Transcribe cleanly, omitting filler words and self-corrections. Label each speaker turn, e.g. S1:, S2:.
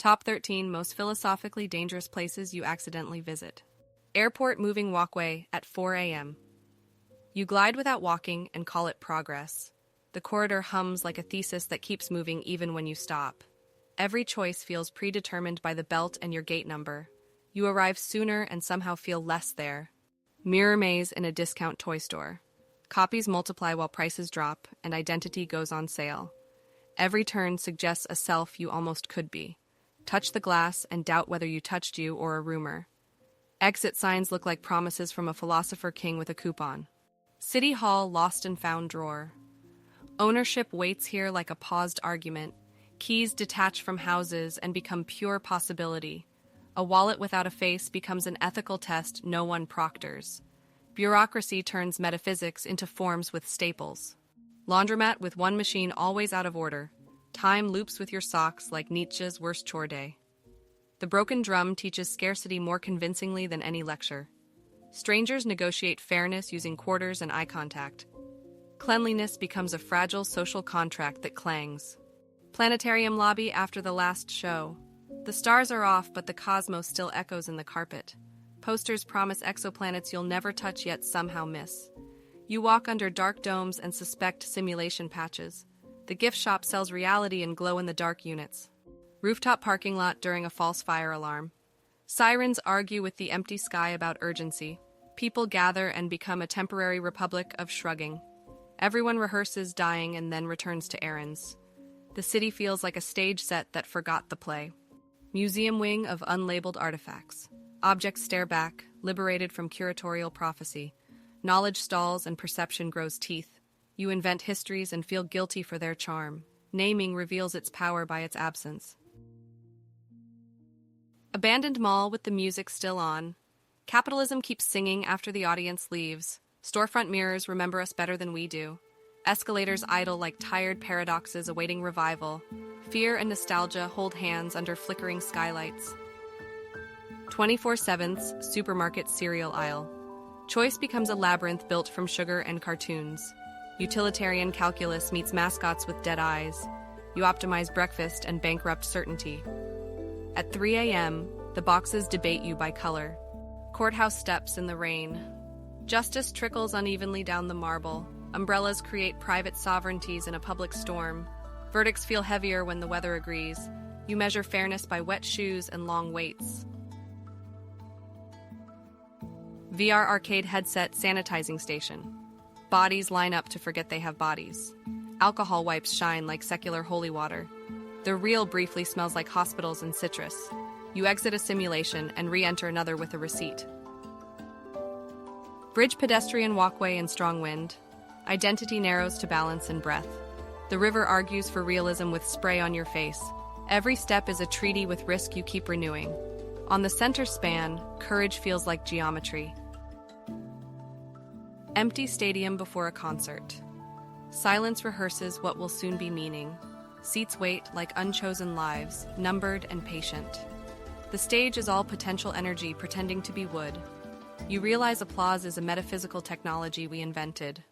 S1: Top 13 most philosophically dangerous places you accidentally visit. Airport moving walkway at 4 a.m. You glide without walking and call it progress. The corridor hums like a thesis that keeps moving even when you stop. Every choice feels predetermined by the belt and your gate number. You arrive sooner and somehow feel less there. Mirror maze in a discount toy store. Copies multiply while prices drop, and identity goes on sale. Every turn suggests a self you almost could be. Touch the glass and doubt whether you touched you or a rumor. Exit signs look like promises from a philosopher king with a coupon. City Hall lost and found drawer. Ownership waits here like a paused argument. Keys detach from houses and become pure possibility. A wallet without a face becomes an ethical test no one proctors. Bureaucracy turns metaphysics into forms with staples. Laundromat with one machine always out of order. Time loops with your socks like Nietzsche's worst chore day. The broken drum teaches scarcity more convincingly than any lecture. Strangers negotiate fairness using quarters and eye contact. Cleanliness becomes a fragile social contract that clangs. Planetarium lobby after the last show. The stars are off, but the cosmos still echoes in the carpet. Posters promise exoplanets you'll never touch yet somehow miss. You walk under dark domes and suspect simulation patches. The gift shop sells reality in glow-in-the-dark units. Rooftop parking lot during a false fire alarm. Sirens argue with the empty sky about urgency. People gather and become a temporary republic of shrugging. Everyone rehearses dying and then returns to errands. The city feels like a stage set that forgot the play. Museum wing of unlabeled artifacts. Objects stare back, liberated from curatorial prophecy. Knowledge stalls and perception grows teeth. You invent histories and feel guilty for their charm. Naming reveals its power by its absence. Abandoned mall with the music still on. Capitalism keeps singing after the audience leaves. Storefront mirrors remember us better than we do. Escalators idle like tired paradoxes awaiting revival. Fear and nostalgia hold hands under flickering skylights. 24/7's supermarket cereal aisle. Choice becomes a labyrinth built from sugar and cartoons. Utilitarian calculus meets mascots with dead eyes. You optimize breakfast and bankrupt certainty. At 3 a.m., the boxes debate you by color. Courthouse steps in the rain. Justice trickles unevenly down the marble. Umbrellas create private sovereignties in a public storm. Verdicts feel heavier when the weather agrees. You measure fairness by wet shoes and long waits. VR arcade headset sanitizing station. Bodies line up to forget they have bodies. Alcohol wipes shine like secular holy water. The real briefly smells like hospitals and citrus. You exit a simulation and re-enter another with a receipt. Bridge pedestrian walkway in strong wind. Identity narrows to balance and breath. The river argues for realism with spray on your face. Every step is a treaty with risk you keep renewing. On the center span, courage feels like geometry. Empty stadium before a concert. Silence rehearses what will soon be meaning. Seats wait like unchosen lives, numbered and patient. The stage is all potential energy pretending to be wood. You realize applause is a metaphysical technology we invented.